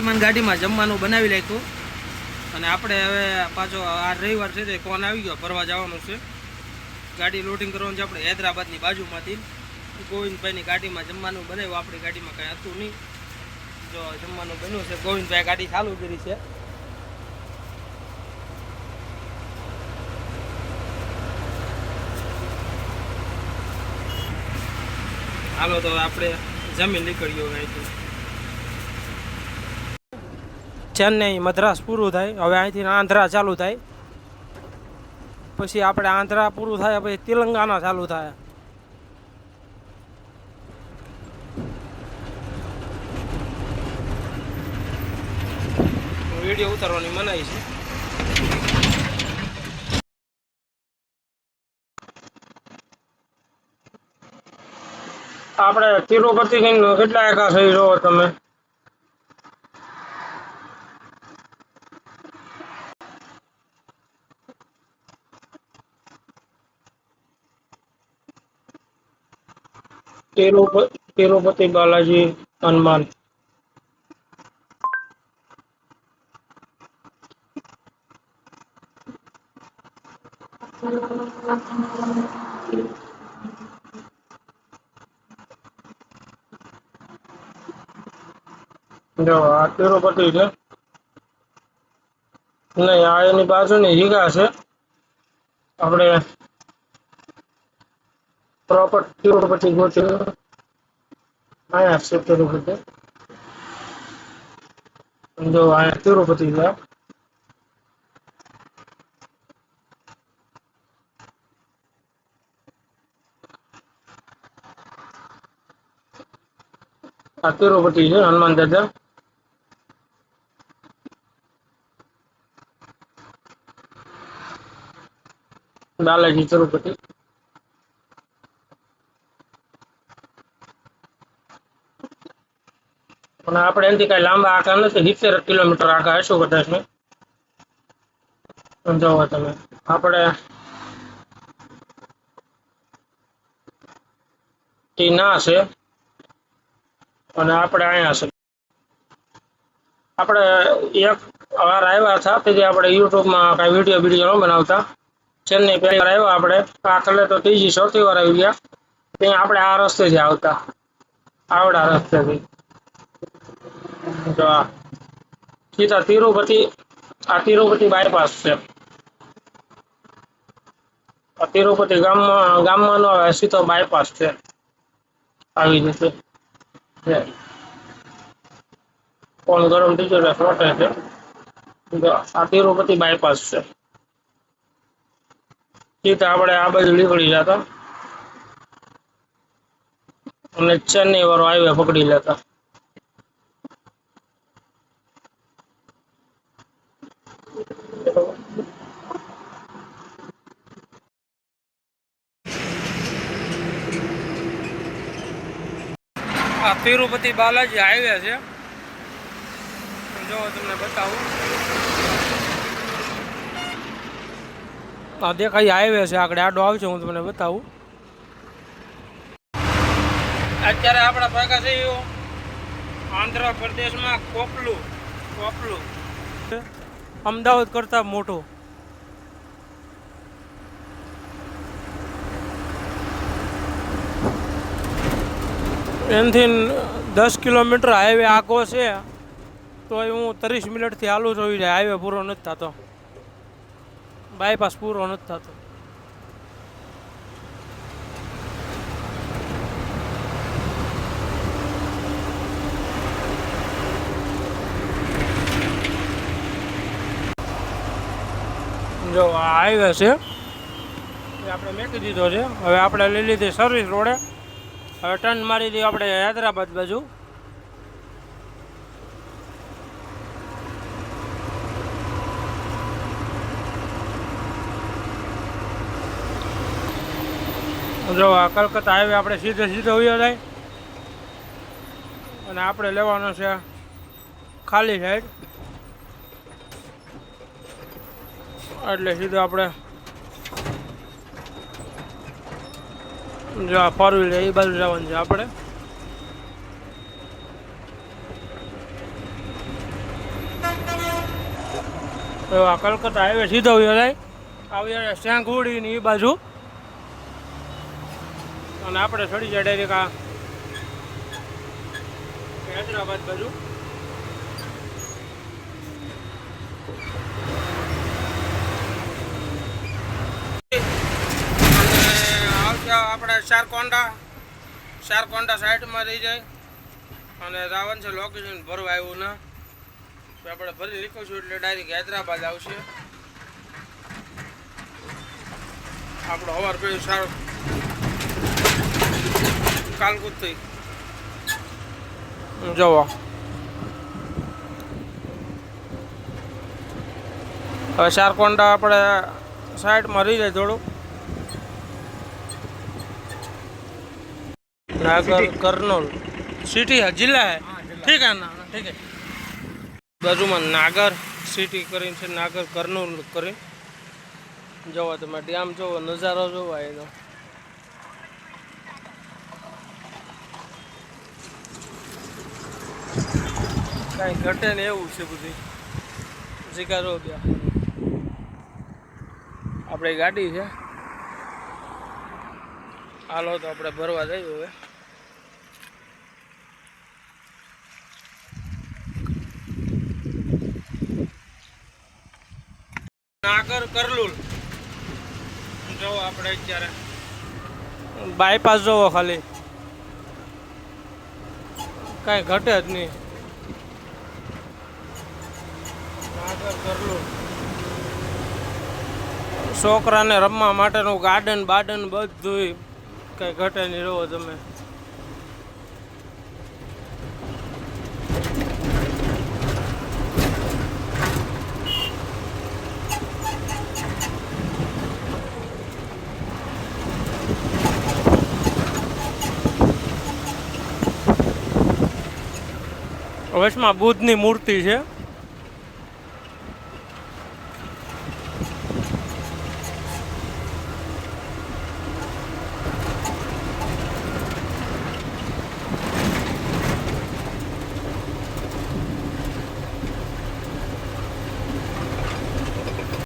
મહેમાન ગાડીમાં જમવાનું બનાવી નાખ્યું અને આપણે હવે પાછો આ રવિવાર છે તે ફોન આવી ગયો, ફરવા જવાનું છે. ગાડી લોડિંગ કરવાનું છે આપણે હૈદરાબાદની બાજુમાંથી. ગોવિંદભાઈની ગાડીમાં જમવાનું બનાવ્યું, આપણી ગાડીમાં કાંઈ હતું નહીં. જો જમવાનું બન્યું છે, ગોવિંદભાઈ ગાડી ચાલુ કરી છે. હાલો તો આપણે જમીન નીકળ્યો અહીંથી. ચેન્નઈ મદ્રાસ પૂરું થાય, હવે અહીંથી આંધ્રા ચાલુ થાય, પછી આપણે આંધ્રા પૂરું થાય પછી તેલંગાણા ચાલુ થાય. વિડીયો ઉતારવાની મનાઈ છે. આપણે તિરુપતિ કેટલા એકા થઈ રહો તમે? તિરુપતિ બાલાજી હનુમાન. જો આ તિરુપતિ છે. નહીં, આ એની બાજુની હીગા છે. આપણે પ્રોપર તિરુપતિ ગોતી અહીંયા છે. તિરુપતિ જો અહીંયા તિરુપતિ છે. આ તિરુપતિ છે હનુમાન દાદા. બાલાજી તિરુપતિ. અને આપણે એનાથી કઈ લાંબા આખા નથી, 70 કિલોમીટર આખા હશું કદાચ ને. સમજાવો તમે. આપણે ના છે અને આપણે અહીંયા છે. આપણે એક વાર આવ્યા હતા તેથી આપણે યુટ્યુબમાં કાંઈ વિડીયો ન બનાવતા. ચેન્નઈ પહેલી વાર આવ્યા આપણે, આખલે તો ત્રીજી ચોથી વાર આવી ગયા. ત્યાં આપણે આ રસ્તેથી આવતા, આવડા રસ્તેથી. જો સીધા તિરુપતિ, આ તિરુપતિ બાયપાસ છે. આ તિરુપતિ ગામમાં નો આવે, સીધો બાયપાસ છે. આવી રીતે ફોન ગરમ થઈ ગયો ફ્લોટે છે. આ તિરુપતિ બાયપાસ છે. સીધા આપણે આ બાજુ નીકળી જતા અને ચેન્નઈ વાળો હાઈવે પકડી લેતા. આ તિરુપતિ બાલાજી હાઈવે છે. જો તમને બતાવું, આ દેખાય હાઈવે છે. આગળ આડો આવશે, હું તમને બતાવું. અત્યારે આપણા ભાગા છે આંધ્રપ્રદેશમાં કોપલું. અમદાવાદ કરતા મોટો. એનાથી 10 કિલોમીટર હાઈવે આખો છે, તો હું 30 મિનિટથી હાલું છું. હાઈવે પૂરો નથી થતો, બાયપાસ પૂરો નથી થતો. જો આ હાઈવે છે એ આપણે મેકી દીધો છે. હવે આપણે લઈ લીધી સર્વિસ રોડે. હવે ટર્ન મારી દઈએ આપણે હૈદરાબાદ બાજુ. જો આ કલકત્તા હાઈવે આપણે સીધો વયો જાય અને આપણે લેવાનો છે ખાલી સાઈડ. એટલે સીધું આપણે જો આ ફોર વ્હીલર એ બાજુ જવાનું છે આપણે. એવા કલકત્તા હાઈવે સીધો વયો જાય આવી શેંઘુડી ની એ બાજુ અને આપણે ચડી જાય ડાયરેક્ટ આ હૈદરાબાદ બાજુ. અને આપણે શારકોંડા સાઈડમાં રહી જાય અને રાવણ છે લોકેશન ભરવા આવ્યું ના તો આપણે ભરી લીખીશું એટલે ડાયરેક્ટ હૈદરાબાદ આવશે. આપણો હવાર પેલું સારું કાલકુત્તી જવો. હવે શારકોંડા આપણે સાઈડમાં રહી જાય થોડું. नागर कर्नूल सिटी है जिला है ठीक है ना ठीक है बाजू में नागर सिटी करीन से नागर कर्नूल करीन जो તમે ડેમ જો નજારો જોવો એનો કઈ ઘટે ને એવું છે બધું શિકારો ત્યાં આપણે ગાડી છે હાલો તો આપણે ભરવા જઈએ હવે. નાગર કરલુલ જો આપણે અત્યારે બાયપાસ જોવો ખાલી કઈ ઘટે જ નહીં. નાગર કરલુલ છોકરાને રમવા માટેનું ગાર્ડન બાર્ડન બધું કઈ ઘટે નહીં. રહો તમે વચમાં બુદ્ધની મૂર્તિ છે.